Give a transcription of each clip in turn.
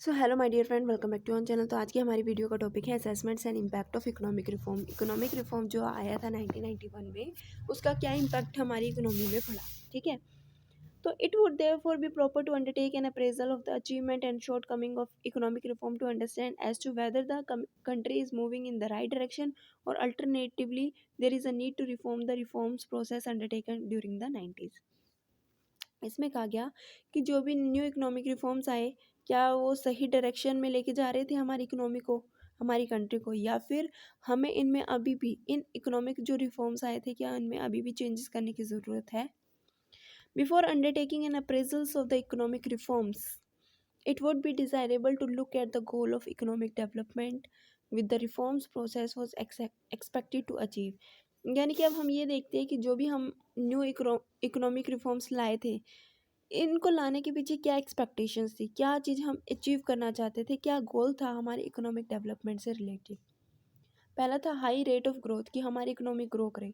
So hello my dear friend, welcome back to on channel. तो आज की हमारी वीडियो का टॉपिक है assessments and impact of economic reform. Economic reform जो आया था 1991 में, उसका क्या इम्पैक्ट हमारी इकोनॉमी में पड़ा। ठीक है, तो it would therefore be proper to undertake an appraisal of the achievement and shortcoming of economic reform to understand as to whether the country is moving in the right direction और alternatively there is a need to reform the reforms process undertaken during the 90s। इसमें कहा गया कि जो भी new economic reforms आए, क्या वो सही डायरेक्शन में लेके जा रहे थे हमारी इकोनॉमी को, हमारी कंट्री को, या फिर हमें इनमें अभी भी इन इकोनॉमिक जो रिफॉर्म्स आए थे, क्या इनमें अभी भी चेंजेस करने की ज़रूरत है। Before undertaking an appraisals of the economic reforms, it would be desirable to look at the goal of economic development with the reforms process was expected to achieve। यानी कि अब हम ये देखते हैं कि जो भी हम न्यू इकोनॉमिक रिफॉर्म्स लाए थे, इनको लाने के पीछे क्या एक्सपेक्टेशंस थी, क्या चीज़ हम अचीव करना चाहते थे, क्या गोल था हमारे इकोनॉमिक डेवलपमेंट से रिलेटेड। पहला था हाई रेट ऑफ ग्रोथ, कि हमारी इकोनॉमी ग्रो करे।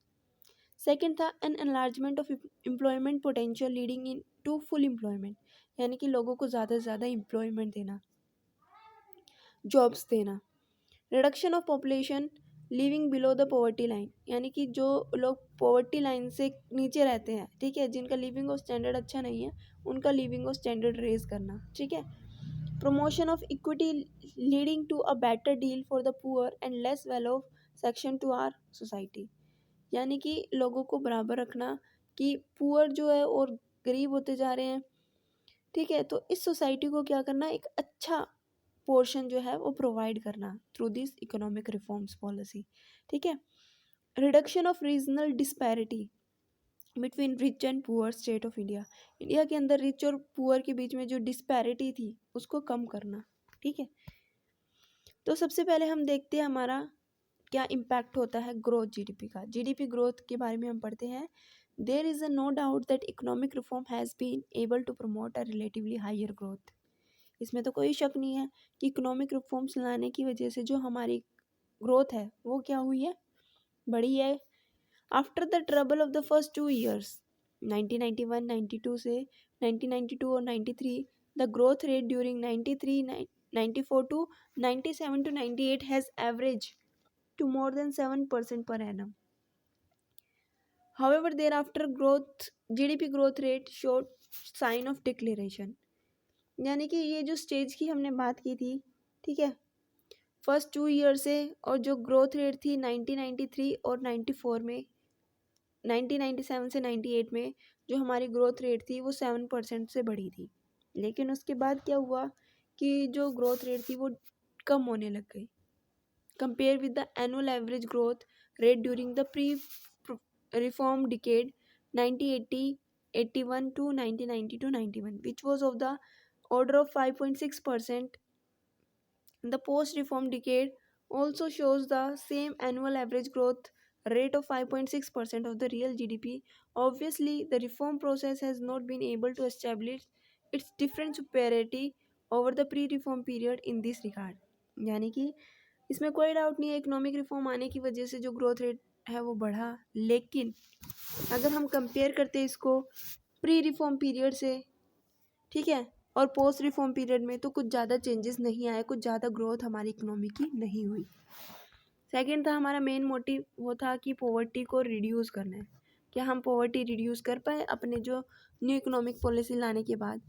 सेकेंड था an enlargement of employment potential leading into full employment, यानी कि लोगों को ज़्यादा से ज़्यादा एम्प्लॉयमेंट देना, जॉब्स देना। Reduction of population living below the poverty line, यानी कि जो लोग पॉवर्टी लाइन से नीचे रहते हैं, ठीक है, जिनका लिविंग और स्टैंडर्ड अच्छा नहीं है, उनका लिविंग और स्टैंडर्ड रेज करना। ठीक है, promotion of equity leading to a better deal for the poor and less well off section to our society, यानी कि लोगों को बराबर रखना, कि पुअर जो है और गरीब होते जा रहे हैं। ठीक है, तो इस सोसाइटी को क्या करना, एक अच्छा पोर्शन जो है वो प्रोवाइड करना through this economic reforms policy. ठीक है, reduction of regional disparity between rich and poor state of India, India के अंदर रिच और पुअर के बीच में जो डिस्पैरिटी थी उसको कम करना। ठीक है, तो सबसे पहले हम देखते हैं हमारा क्या इम्पैक्ट होता है ग्रोथ जीडीपी का। जीडीपी ग्रोथ के बारे में हम पढ़ते हैं। There is a no doubt that economic reform has been able to promote a relatively higher growth. इसमें तो कोई शक नहीं है कि इकोनॉमिक रिफॉर्म्स लाने की वजह से जो हमारी ग्रोथ है वो क्या हुई है, बढ़ी है। After the trouble of the first 2 years 1991 92 से 1992 और 93, the growth rate during 93 94 to 97 to 98 average एवरेज to more than 7% per annum. However, thereafter growth GDP growth rate showed sign of deceleration। यानी कि ये जो स्टेज की हमने बात की थी, ठीक है, फर्स्ट 2 year से, और जो ग्रोथ रेट थी 1993 और 94 में, 1997 से 98 में जो हमारी ग्रोथ रेट थी वो 7% से बढ़ी थी। लेकिन उसके बाद क्या हुआ कि जो ग्रोथ रेट थी वो कम होने लग गई compare with the annual average growth rate during the pre-reform decade 1980 81 to 1990 to 91, which was of the order of 5.6%. The post-reform decade also shows the same annual average growth rate of 5.6% of the real GDP. Obviously, the reform process has not been able to establish its different superiority over the pre-reform period in this regard। यानी कि इसमें कोई doubt नहीं है, economic reform आने की वजह से जो ग्रोथ रेट है वो बढ़ा, लेकिन अगर हम कंपेयर करते हैं इसको प्री रिफॉर्म पीरियड से, ठीक है, और पोस्ट रिफॉर्म पीरियड में, तो कुछ ज़्यादा चेंजेस नहीं आए, कुछ ज़्यादा ग्रोथ हमारी इकोनॉमी की नहीं हुई। सेकंड था हमारा मेन मोटिव, वो था कि पॉवर्टी को रिड्यूस करना है। क्या हम पॉवर्टी रिड्यूस कर पाए अपने जो न्यू इकोनॉमिक पॉलिसी लाने के बाद।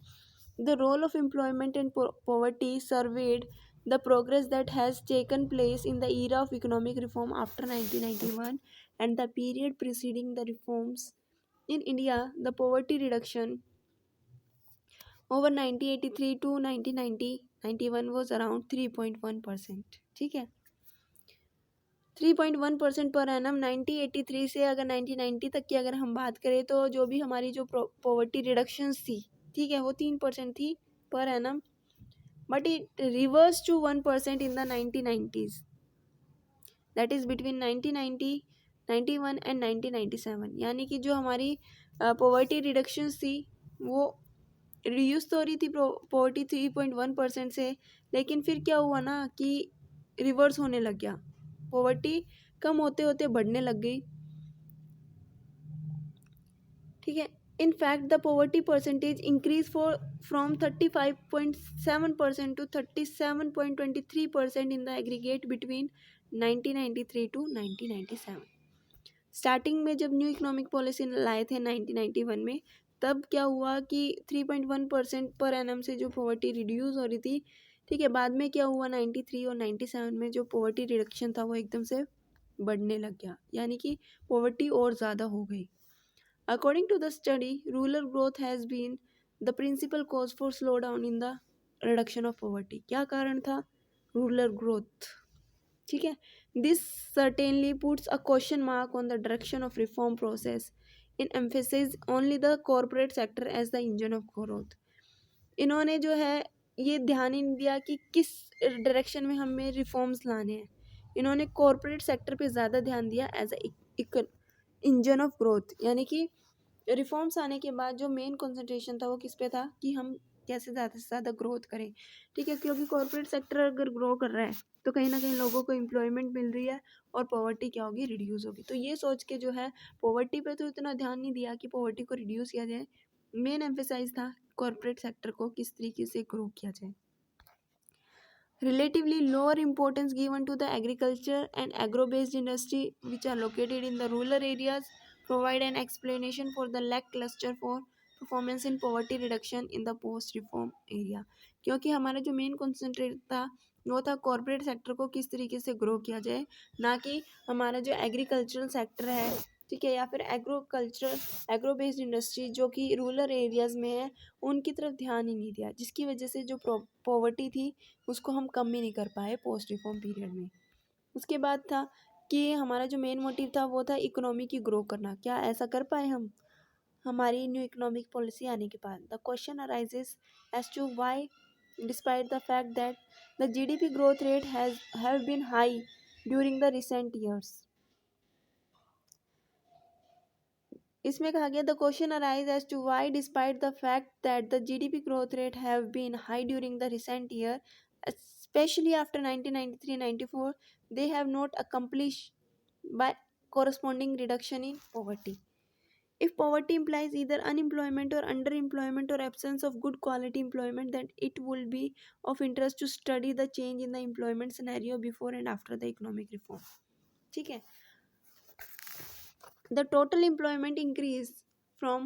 The role of employment and poverty served the progress that has taken place in the era of economic reform after 1991 and the period preceding the reforms. In India, the poverty reduction over 1983 to 1991 was around 3.1%। ठीक है, 3.1% per annum 1983 से अगर 1990 तक की अगर हम बात करें, तो जो भी हमारी जो पॉवर्टी रिडक्शंस थी, ठीक है, वो 3% थी per annum, but it reversed to 1% in the 1990s, that is between 1990 91 and 1997। यानी कि जो हमारी पॉवर्टी रिडक्शंस थी वो रिड्यूस तो हो रही थी पॉवर्टी 3.1% से, लेकिन फिर क्या हुआ ना कि रिवर्स होने लग गया, पॉवर्टी कम होते होते बढ़ने लग गई। ठीक है, In fact, the poverty percentage increased from 35.7% to 37.23% in the aggregate between 1993 to 1997. Starting में जब न्यू इकोनॉमिक पॉलिसी लाए थे 1991 में, तब क्या हुआ कि 3.1% पर एनम से जो पॉवर्टी रिड्यूस हो रही थी, ठीक है, बाद में क्या हुआ 93 और 97 में जो पॉवर्टी रिडक्शन था वो एकदम से बढ़ने लग गया, यानी कि पॉवर्टी और ज़्यादा हो गई. According to the study, rural growth has been the principal cause for slowdown in the reduction of poverty. क्या कारण था? Rural growth. ठीक है. This certainly puts a question mark on the direction of reform process. It emphasizes only the corporate sector as the engine of growth. इन्होंने जो है ये ध्यान ही नहीं दिया कि किस डायरेक्शन में हमें रिफॉर्म्स लाने हैं. इन्होंने कॉरपोरेट सेक्टर पे ज़्यादा ध्यान दिया as a engine of growth, यानी कि रिफॉर्म्स आने के बाद जो मेन कंसंट्रेशन था वो किस पे था कि हम कैसे ज़्यादा से ज़्यादा ग्रोथ करें. ठीक है, क्योंकि कॉर्पोरेट सेक्टर अगर ग्रो कर रहा है तो कहीं ना कहीं लोगों को एम्प्लॉयमेंट मिल रही है और पॉवर्टी क्या होगी, रिड्यूस होगी. तो ये सोच के जो है पॉवर्टी पे तो इतना ध्यान नहीं दिया कि पॉवर्टी को रिड्यूस किया जाए. मेन एम्फेसाइज था कॉर्पोरेट सेक्टर को किस तरीके से ग्रो किया जाए. Relatively lower importance given to the agriculture and agro-based industry which are located in the rural areas provide an explanation for the lackluster for performance in poverty reduction in the post-reform area. क्योंकि हमारा जो main concentrate था वो था corporate sector को किस तरीके से ग्रो किया जाए, ना कि हमारा जो एग्रीकल्चरल सेक्टर है, ठीक है, या फिर एग्रो बेस्ड इंडस्ट्री जो कि रूरल एरियाज़ में है, उनकी तरफ ध्यान ही नहीं दिया, जिसकी वजह से जो पॉवर्टी थी उसको हम कम ही नहीं कर पाए पोस्ट रिफॉर्म पीरियड में. उसके बाद था कि हमारा जो मेन मोटिव था वो था इकोनॉमी की ग्रो करना. क्या ऐसा कर पाए हम हमारी न्यू इकोनॉमिक पॉलिसी आने के बाद? The question arises as to why despite the fact that the GDP growth rate have been high during the recent years. इसमें कहा गया the question arise as to why despite the fact that the GDP growth rate have been high during the recent year, especially after 1993-94, they have not accomplished by corresponding reduction in poverty. If poverty implies either unemployment or underemployment or absence of good quality employment, then it will be of interest to study the change in the employment scenario before and after the economic reform. ठीक है. The total employment increased from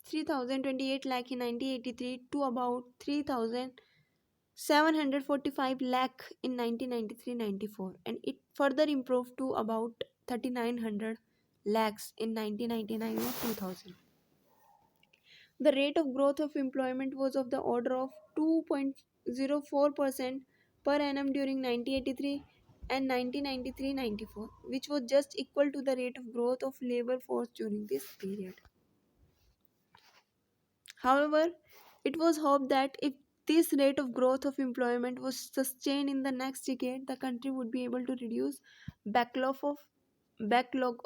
3,028 lakh in 1983 to about 3,745 lakh in 1993-94, and it further improved to about 3,900 lakhs in 1999 or 2000. The rate of growth of employment was of the order of 2.04% per annum during 1983 and 1993-94, which was just equal to the rate of growth of labor force during this period. However, it was hoped that if this rate of growth of employment was sustained in the next decade, the country would be able to reduce backlog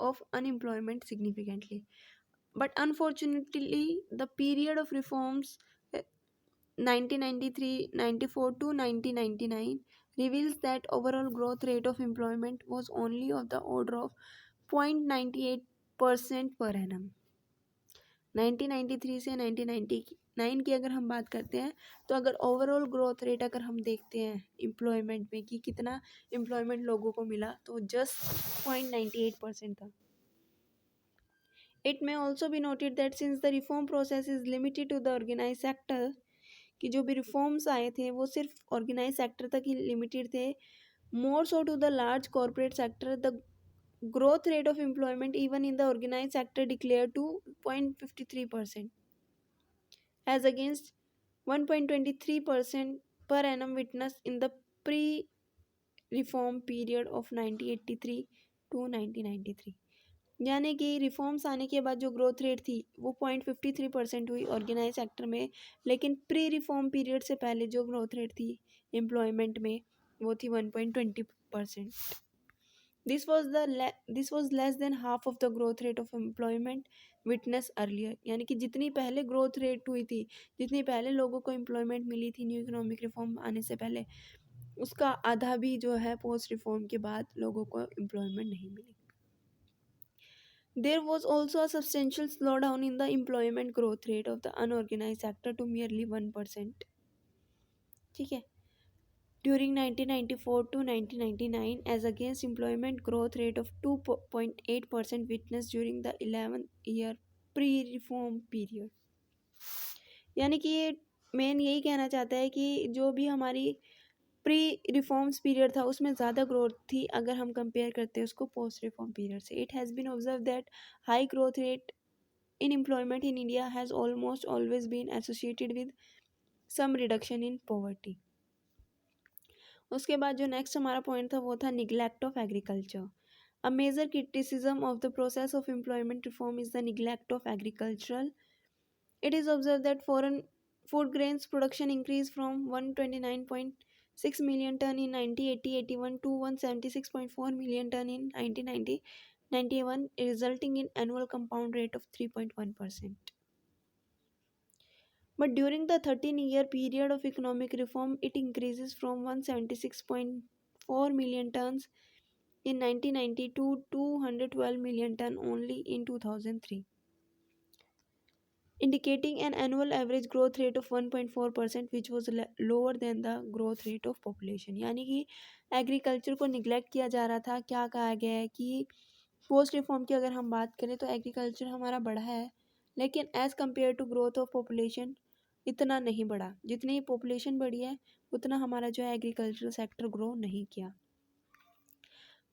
of unemployment significantly. But unfortunately, the period of reforms 1993-94 to 1999 reveals that overall growth rate of employment was only of the order of 0.98% per annum. 1993 से 1999 की अगर हम बात करते हैं तो अगर overall growth rate अगर हम देखते हैं एम्प्लॉयमेंट में कि कितना एम्प्लॉयमेंट लोगों को मिला, तो जस्ट 0.98% था. It may also be noted that since the reform process is limited to the organise sector, कि जो भी रिफॉर्म्स आए थे वो सिर्फ ऑर्गेनाइज सेक्टर तक ही लिमिटेड थे. More so to the large corporate sector, the growth rate of employment even in the organized sector declared to 0.53% as against 1.23% per annum witnessed in the pre-reform period of 1983 to 1993. यानी कि reforms आने के बाद जो growth rate थी वो 0.53% हुई organise sector में, लेकिन प्री रिफॉर्म पीरियड से पहले जो ग्रोथ रेट थी एम्प्लॉयमेंट में वो थी 1.20%. This was less than half of the growth rate of employment witnessed earlier. यानी कि जितनी पहले ग्रोथ रेट हुई थी, जितनी पहले लोगों को एम्प्लॉयमेंट मिली थी न्यू इकोनॉमिक रिफॉर्म आने से पहले, उसका आधा भी जो है पोस्ट रिफॉर्म के बाद लोगों को एम्प्लॉयमेंट नहीं मिली. There was also a substantial slowdown in the employment growth rate of the unorganized sector to merely 1%. ठीक है, during 1994 to 1999 as against employment growth rate of 2.8% witnessed during the 11th year pre-reform period. यानी कि ये main यही कहना चाहता है कि जो भी हमारी प्री रिफॉर्म्स पीरियड था उसमें ज़्यादा ग्रोथ थी अगर हम कंपेयर करते हैं उसको पोस्ट रिफॉर्म पीरियड से. It has been observe that high growth rate in employment in India has almost always been associated with some reduction in poverty. उसके बाद जो नेक्स्ट हमारा पॉइंट था वो था neglect of agriculture. A major criticism of the process of employment reform is the neglect of agricultural. It is observed that foreign food grains production increased from 129.6 million ton in 1980-81 to 176.4 million ton in 1990-91, resulting in annual compound rate of 3.1%. But during the 13-year period of economic reform, it increases from 176.4 million tons in 1990 to 212 million ton only in 2003, indicating an annual average growth rate of 1.4%, which was lower than the growth rate of population. यानी कि agriculture को neglect किया जा रहा था. क्या कहा गया है कि पोस्ट रिफॉर्म की अगर हम बात करें तो एग्रीकल्चर हमारा बढ़ा है, लेकिन as compare to growth of population इतना नहीं बढ़ा. जितनी पॉपुलेशन बढ़ी है उतना हमारा जो है एग्रीकल्चर सेक्टर ग्रो नहीं किया.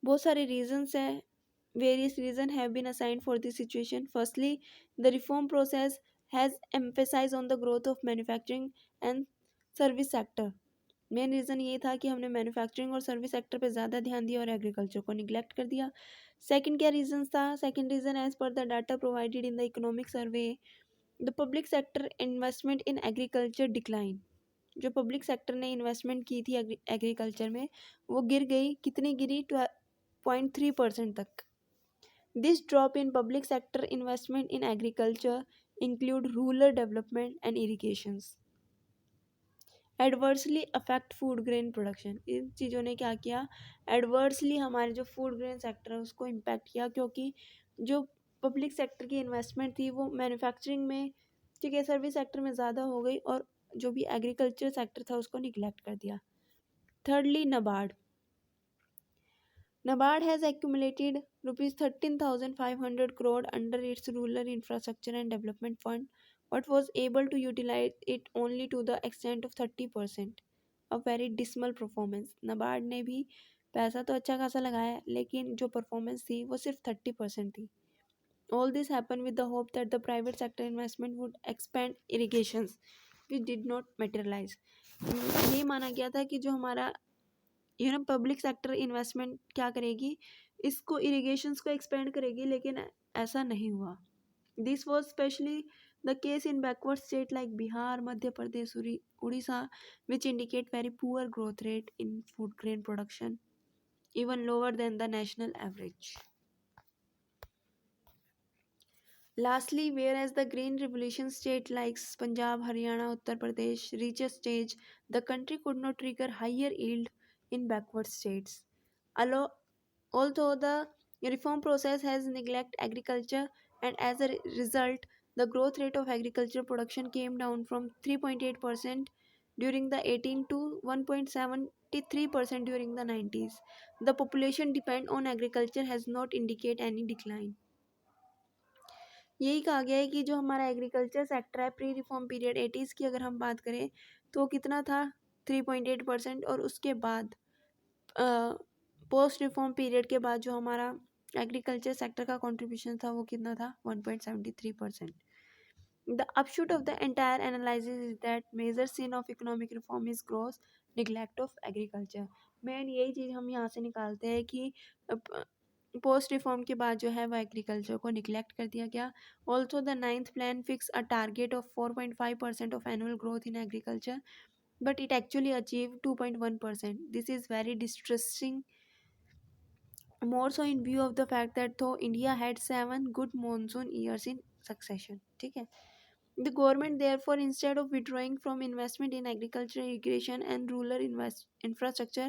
बहुत सारे रीजंस हैं. Various reason have been assigned for this situation. Firstly, the reform process has emphasise on the growth of manufacturing and service sector. Main reason ये था कि हमने मैन्युफैक्चरिंग और सर्विस सेक्टर पे ज़्यादा ध्यान दिया और एग्रीकल्चर को निगलेक्ट कर दिया. सेकंड क्या रीजन था? Second reason as per the data provided in the economic survey, the public sector investment in agriculture decline. जो पब्लिक सेक्टर ने इन्वेस्टमेंट की थी एग्रीकल्चर में वो गिर गई. कितनी गिरी? 12.3% तक. This drop in public sector investment in agriculture include rural development and irrigations. Adversely affect food grain production. इन चीज़ों ने क्या किया? एडवर्सली हमारे जो फूड ग्रेन सेक्टर है उसको इम्पैक्ट किया, क्योंकि जो पब्लिक सेक्टर की इन्वेस्टमेंट थी वो मैन्युफैक्चरिंग में, ठीक है, सर्विस सेक्टर में ज़्यादा हो गई और जो भी एग्रीकल्चर सेक्टर था उसको निगलेक्ट कर दिया. Thirdly, NABARD. NABARD has accumulated rupees 13,500 crore under its Rural Infrastructure and Development Fund, but was able to utilize it only to the extent of 30%. A very dismal performance. NABARD ने भी पैसा तो अच्छा खासा लगाया लेकिन जो परफॉर्मेंस थी वो सिर्फ 30% थी. All this happened with the hope that the private sector investment would expand irrigations, which did not materialize. ये माना गया था कि जो हमारा पब्लिक सेक्टर इन्वेस्टमेंट क्या करेगी, इसको इरिगेशंस को एक्सपेंड करेगी, लेकिन ऐसा नहीं हुआ. This was specially the case in backward state like Bihar, Madhya Pradesh, Orissa, which indicate very poor growth rate in food grain production, even lower than the national average. Lastly, whereas the Green Revolution state like Punjab, Haryana, Uttar Pradesh reached a stage, the country could not trigger higher yield in backward states. Although the reform process has neglected agriculture, and as a result, the growth rate of agricultural production came down from 3.8% during the 18 to 1.73% during the 90s. The population depend on agriculture has not indicate any decline. यही कहा गया है कि जो हमारा agriculture sector है pre reform period 80s की अगर हम बात करें तो कितना था? 3.8%. और उसके बाद पोस्ट रिफॉर्म पीरियड के बाद जो हमारा एग्रीकल्चर सेक्टर का कंट्रीब्यूशन था वो कितना था? 1.73%. The upshot of the entire analysis is that major sin of economic reform is gross neglect of agriculture. Main यही चीज़ हम यहाँ से निकालते हैं कि पोस्ट रिफॉर्म के बाद जो है वो एग्रीकल्चर को निगलेक्ट कर दिया गया. Also the 9th plan fix a target of 4.5% of annual growth in agriculture, but it actually achieved 2.1%. This is very distressing, more so in view of the fact that though India had 7 good monsoon years in succession. ठीक है. The government therefore, instead of withdrawing from investment in agriculture, irrigation and rural infrastructure,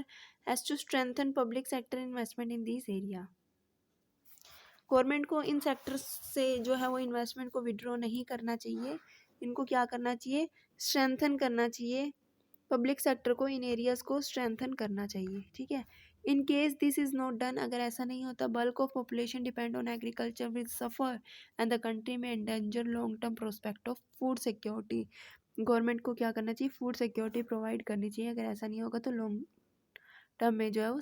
has to strengthen public sector investment in this area. Government को इन sectors से जो है वो investment को withdraw नहीं करना चाहिए, इनको क्या करना चाहिए, स्ट्रेंथन करना चाहिए, पब्लिक सेक्टर को इन एरियाज को स्ट्रेंथन करना चाहिए, ठीक है। In case this is not done, अगर ऐसा नहीं होता, bulk of population depend on agriculture will suffer and the country may endanger long term prospect of food security. Government को क्या करना चाहिए, फूड सिक्योरिटी प्रोवाइड करनी चाहिए, अगर ऐसा नहीं होगा तो लॉन्ग टर्म में जो है वो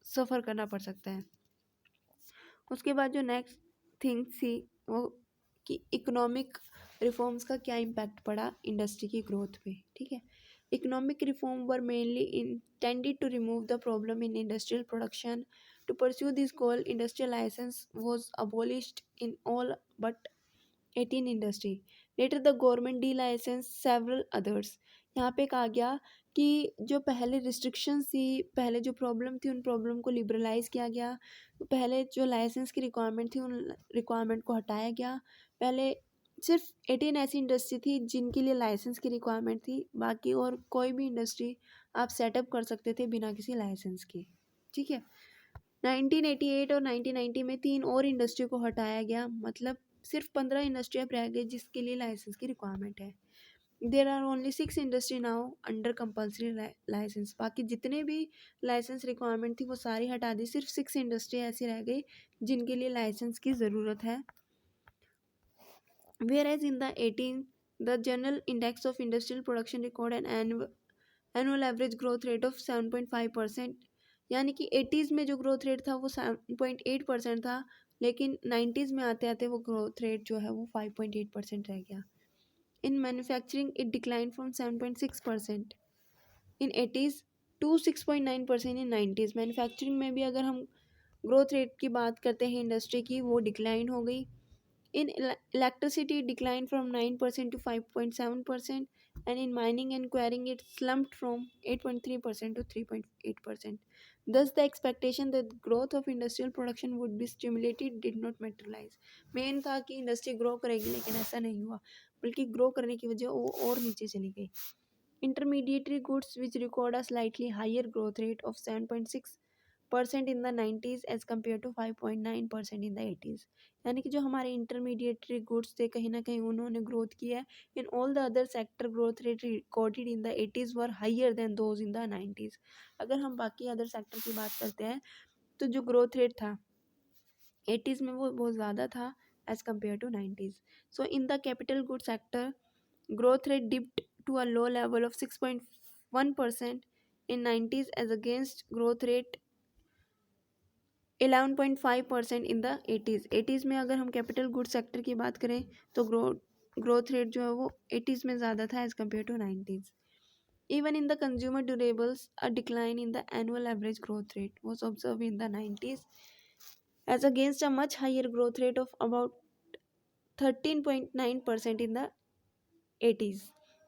सफ़र करना पड़ सकता है। उसके बाद जो नेक्स्ट थिंग थी वो कि इकोनॉमिक रिफॉर्म्स का क्या इम्पैक्ट पड़ा इंडस्ट्री की ग्रोथ पे, ठीक है। Economic reform were mainly intended to remove the problem in industrial production. To pursue this goal industrial licence was abolished in all but 18 industry. Later the government delicense several others. यहाँ पे कहा गया कि जो पहले restrictions थी, पहले जो प्रॉब्लम थी, उन प्रॉब्लम को लिबरलाइज किया गया। पहले जो लाइसेंस की रिक्वायरमेंट थी, उन रिक्वायरमेंट को हटाया गया। पहले सिर्फ 18 ऐसी इंडस्ट्री थी जिनके लिए लाइसेंस की रिक्वायरमेंट थी, बाकी और कोई भी इंडस्ट्री आप सेटअप कर सकते थे बिना किसी लाइसेंस के, ठीक है। 1988 और 1990 में 3 और इंडस्ट्री को हटाया गया, मतलब सिर्फ 15 इंडस्ट्री अब रह गई जिसके लिए लाइसेंस की रिक्वायरमेंट है। There are only 6 industry now under compulsory licence. बाकी जितने भी लाइसेंस रिक्वायरमेंट थी वो सारी हटा दी, सिर्फ 6 इंडस्ट्री ऐसी रह गई जिनके लिए लाइसेंस की ज़रूरत है। Whereas in the 18, the General Index of Industrial Production record an annual average growth rate of 7.5%। यानी कि 80s में जो ग्रोथ रेट था वो 7.8% था, लेकिन 90s में आते आते वो ग्रोथ रेट जो है वो 5.8% रह गया। In manufacturing it decline from 7.6% in 80s to 6.9% in 90s। Manufacturing में भी अगर हम ग्रोथ रेट की बात करते हैं इंडस्ट्री की, वो डिक्लाइन हो गई। In electricity, it declined from 9% to 5.7%, and in mining and quarrying, it slumped from 8.3% to 3.8%. Thus, the expectation that growth of industrial production would be stimulated did not materialize. Main था कि industry grow करेगी, लेकिन ऐसा नहीं हुआ, बल्कि grow करने की वजह वो और नीचे चली गई। Intermediary goods which record a slightly higher growth rate of 7.6% in the 90s as compared to 5.9% in the 80s। यानी कि जो हमारे इंटरमीडिएटरी गुड्स थे कहीं ना कहीं उन्होंने ग्रोथ की है। In all the other sector growth rate recorded in the 80s were higher than those in the 90s। अगर हम बाकी अदर सेक्टर की बात करते हैं तो जो ग्रोथ रेट था 80s में वो बहुत ज़्यादा था as compare to 90s। So in the capital good sector growth rate dipped to a low level of 6.1% in 90s as against growth rate 11.5% in the 80s। 80s में अगर हम capital good sector की बात करें तो growth rate जो है वो 80s में ज़्यादा था as compare to 90s। Even in the consumer durables, a decline in the annual average growth rate was observed in the 90s as against a much higher growth rate of about 13.9% in the 80s।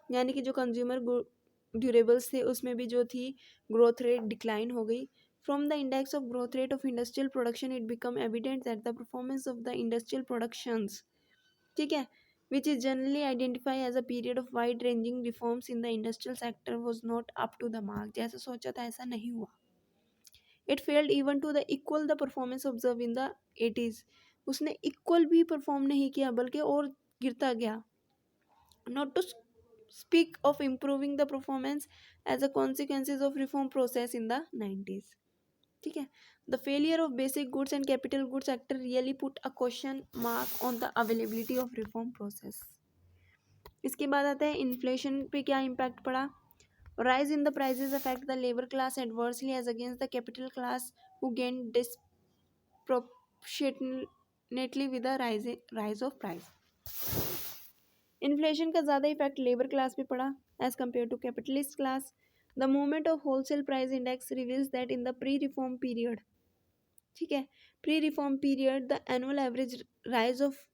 यानी कि जो consumer durables थे उसमें भी जो थी growth rate decline हो गई। From the index of growth rate of industrial production it become evident that the performance of the industrial productions, ठीक है, which is generally identified as a period of wide ranging reforms in the industrial sector was not up to the mark। जैसा सोचा था ऐसा नहीं हुआ। It failed even to the equal the performance observed in the 80s। उसने equal भी perform नहीं किया बल्कि और गिरता गया। Not to speak of improving the performance as a consequences of reform process in the 90s, ठीक है। The failure of basic goods and capital goods sector really put a question mark on the availability of reform process। इसके बाद आता है inflation पे क्या impact पड़ा। Rise in the prices affect the labor class adversely as against the capital class who gained disproportionately with the rise of price। Inflation का ज़्यादा effect labour class पे पड़ा as compare to capitalist class. The movement of wholesale price index reveals that in the pre reform period, ठीक है, pre reform period the annual average rise of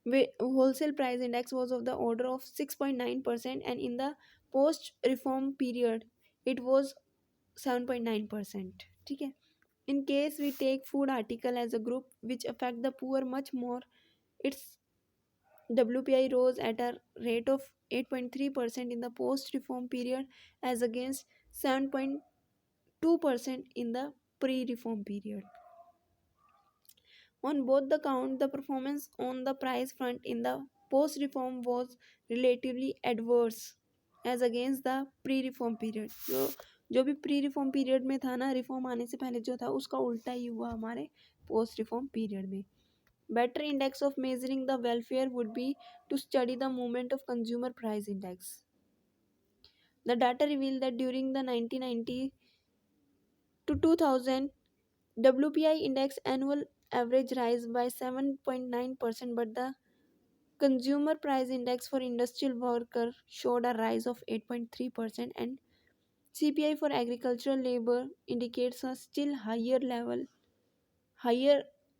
wholesale price index was of the order of 6.9% and in the post reform period it was 7.9%, ठीक है। in case we take food article as a group which affect the poor much more, its WPI rose at a rate of 8.3% in the post reform period as against 7.2% in the pre reform period। On both the count, the performance on the price front in the post-reform was relatively adverse as against the pre-reform period. जो भी pre reform period में था ना, reform आने से पहले जो था उसका उल्टा ही हुआ हमारे पोस्ट रिफॉर्म पीरियड में. Better index of measuring the welfare would be to study the movement of consumer price index. The data revealed that during the 1990 to 2000 WPI index annual average rise by 7.9%, but the consumer price index for industrial worker showed a rise of 8.3%, and CPI for agricultural labor indicates a still higher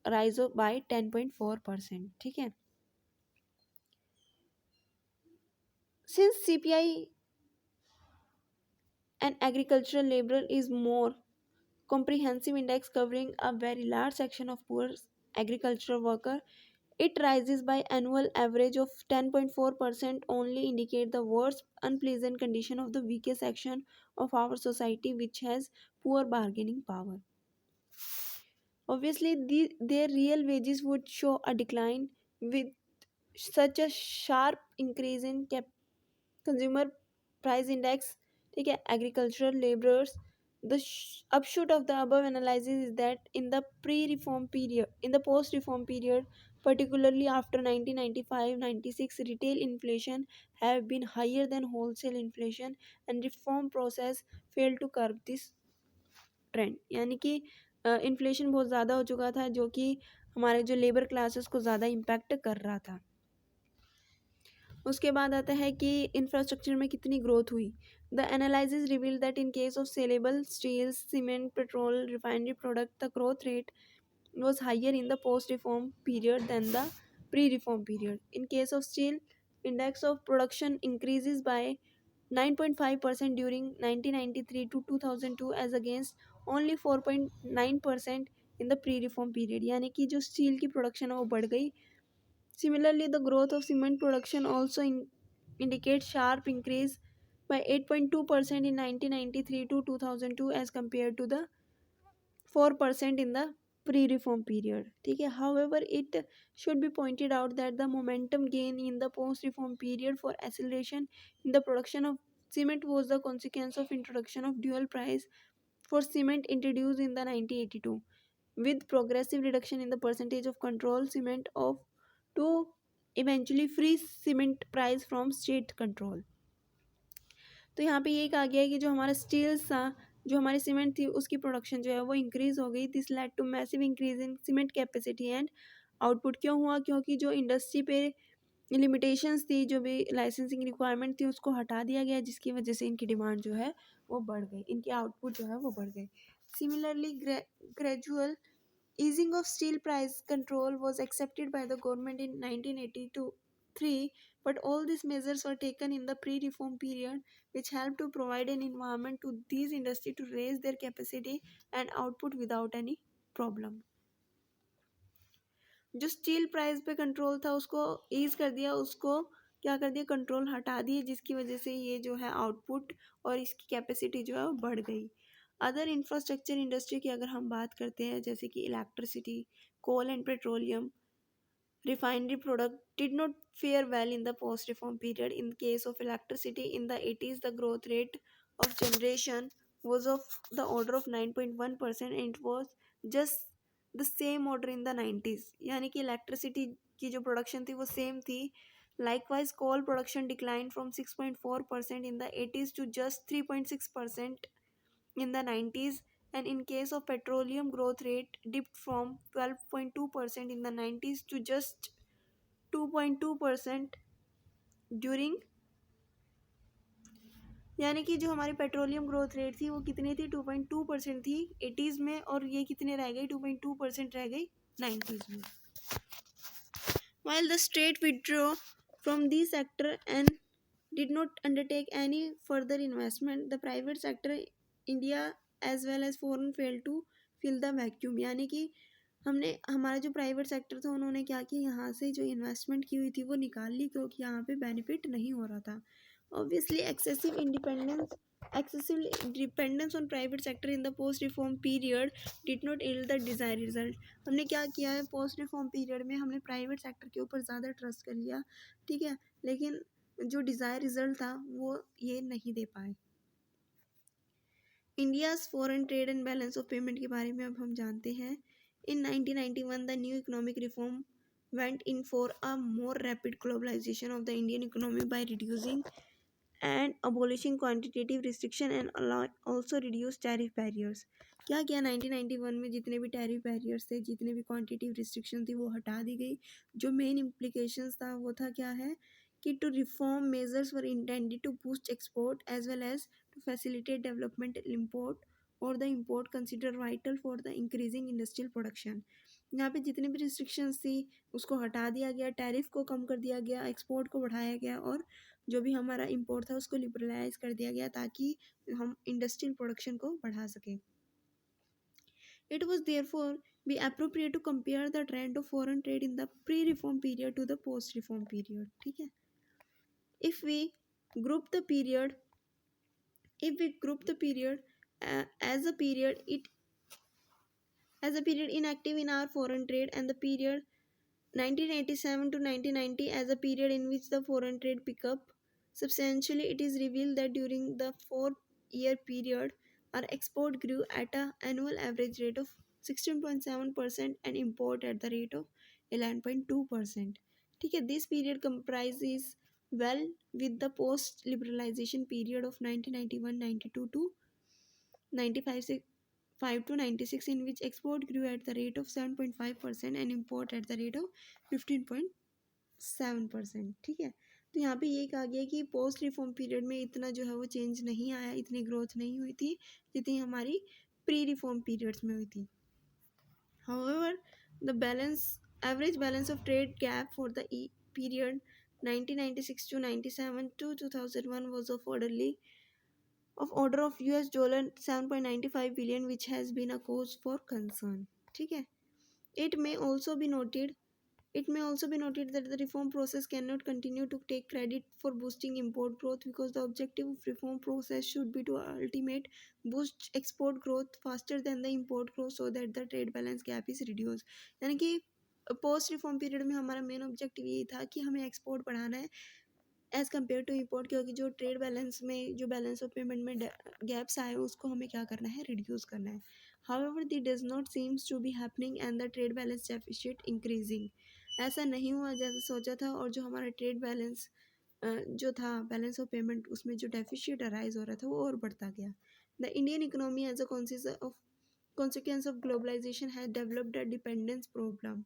rise by 10.4%. ठीक है. Since CPI and agricultural labor is more comprehensive index covering a very large section of poor agricultural worker, it rises by annual average of 10.4% only indicate the worst unpleasant condition of the weakest section of our society, which has poor bargaining power. Obviously, their real wages would show a decline with such a sharp increase in consumer price index. ठीक है, agricultural laborers. The upshot of the above analysis is that in the post-reform period, particularly after 1995-96, retail inflation have been higher than wholesale inflation, and reform process failed to curb this trend. यानी कि inflation बहुत ज़्यादा हो चुका था, जो कि हमारे जो लेबर क्लासेस को ज़्यादा इम्पैक्ट कर रहा था. उसके बाद आता है कि इंफ्रास्ट्रक्चर में कितनी ग्रोथ हुई. The analysis reveal that in case of saleable steel, cement, petrol, refinery product, the growth rate was higher in the post-reform period than the pre-reform period. In case of steel, index of production increases by 9.5% during 1993 to 2002 as against only 4.9% in the pre-reform period. यानी कि जो steel की production है वो बढ़ गई. Similarly, the growth of cement production also indicates sharp increase by 8.2% in 1993 to 2002 as compared to the 4% in the pre-reform period. ठीक है. However, it should be pointed out that the momentum gain in the post-reform period for acceleration in the production of cement was the consequence of introduction of dual price for cement introduced in the 1982, with progressive reduction in the percentage of control cement of to eventually free cement price from state control. तो यहाँ पे ये कहा गया है कि जो हमारा स्टील्स था, जो हमारी सीमेंट थी, उसकी प्रोडक्शन जो है वो इंक्रीज हो गई. This led to massive increase in cement capacity and output. क्यों हुआ? क्योंकि जो इंडस्ट्री पे लिमिटेशंस थी, जो भी लाइसेंसिंग रिक्वायरमेंट थी, उसको हटा दिया गया, जिसकी वजह से इनकी डिमांड जो है वो बढ़ गई, इनकी आउटपुट जो है वो बढ़ गई. Similarly gradual easing of steel price control was accepted by the government in 1983, but all these measures were taken in the pre-reform period, which helped to provide an environment to these industries to raise their capacity and output without any problem. जो steel price पे control था उसको ease कर दिया, उसको क्या कर दिया, कंट्रोल हटा दिए, जिसकी वजह से ये जो है आउटपुट और इसकी कैपेसिटी जो है वो बढ़ गई. अदर इंफ्रास्ट्रक्चर इंडस्ट्री की अगर हम बात करते हैं, जैसे कि electricity, coal and petroleum, refinery product did not fare well in the post-reform period. In case of electricity, in the 80s, the growth rate of generation was of the order of 9.1%, and it was just the same order in the 90s. यानी कि electricity की जो production थी वो same थी. Likewise, coal production declined from 6.4% in the 80s to just 3.6% in the 90s, and in case of petroleum, growth rate dipped from 12.2% in the 90s to just 2.2% during. यानी कि जो हमारी petroleum growth rate थी वो कितनी थी, 2.2% थी 80s में, और ये कितने रह गई, 2.2% रह गई 90s में. While the state withdrew from this sector and did not undertake any further investment, the private sector India as well as foreign failed to fill the vacuum. यानी कि हमारा जो प्राइवेट सेक्टर था, उन्होंने क्या किया, यहाँ से जो इन्वेस्टमेंट की हुई थी वो निकाल ली, क्योंकि यहाँ पे बेनिफिट नहीं हो रहा था. Obviously excessive independence excessive dependence on private sector in the post reform period did not yield the desired result। हमने क्या किया है, पोस्ट रिफॉर्म पीरियड में हमने प्राइवेट सेक्टर के ऊपर ज़्यादा ट्रस्ट कर लिया, ठीक है, लेकिन जो डिज़ायर रिजल्ट था वो ये नहीं दे पाए। India's foreign trade and balance of payment के बारे में अब हम जानते हैं। इन 1991 the new economic reform went in for a more rapid globalization of the Indian economy by reducing and abolishing quantitative restriction and also reduce tariff barriers। क्या किया 1991 में, जितने भी टैरिफ बैरियर्स थे, जितने भी क्वांटिटेटिव रिस्ट्रिक्शन थी वो हटा दी गई। जो मेन इम्प्लीकेशंस था वो था क्या है कि two reform measures were intended to boost export as well as to facilitate development import और the import consider vital for the increasing industrial production. यहाँ पे जितनी भी रिस्ट्रिक्शंस थी उसको हटा दिया गया, टैरिफ को कम कर दिया गया, एक्सपोर्ट को बढ़ाया गया और जो भी हमारा इंपोर्ट था उसको लिबरलाइज कर दिया गया ताकि हम इंडस्ट्रियल प्रोडक्शन को बढ़ा सकें। It was therefore be appropriate to compare the trend of foreign trade in the pre reform period to the post reform period. ठीक है, if we group the period as a period inactive in our foreign trade and the period 1987 to 1990 as a period in which the foreign trade pick up substantially, it is revealed that during the 4-year period our export grew at an annual average rate of 16.7% and import at the rate of 11.2%। ठीक है, this period comprises well with the post liberalization period of 1991-92 to 95 to 96 in which export grew at the rate of 7.5% and import at the rate of 15.7%। ठीक है, तो यहाँ पे ये कहा गया कि पोस्ट रिफॉर्म पीरियड में इतना जो है वो चेंज नहीं आया, इतनी ग्रोथ नहीं हुई थी जितनी हमारी प्री रिफॉर्म पीरियड्स में हुई थी। However, the average balance of trade gap for the period 1996 to 97 to 2001 was of order of $7.95 billion, which has been a cause for concern। ठीक है, it may also be noted that the reform process cannot continue to take credit for boosting import growth because the objective of reform process should be to ultimate boost export growth faster than the import growth so that the trade balance gap is reduced। यानी कि post reform period में हमारा main objective यही था कि हमें export बढ़ाना है एज़ कम्पेयर टू इम्पोर्ट, क्योंकि जो ट्रेड बैलेंस में जो बैलेंस ऑफ पेमेंट में गैप्स आए उसको हमें क्या करना है, रिड्यूस करना है। However this does not seems to be happening and the trade balance deficit increasing. ऐसा नहीं हुआ जैसा सोचा था और जो हमारा ट्रेड बैलेंस जो था बैलेंस ऑफ पेमेंट उसमें जो डेफिसिट अराइज हो रहा था वो और बढ़ता गया। The Indian economy as a consequence of globalization has developed a dependence problem।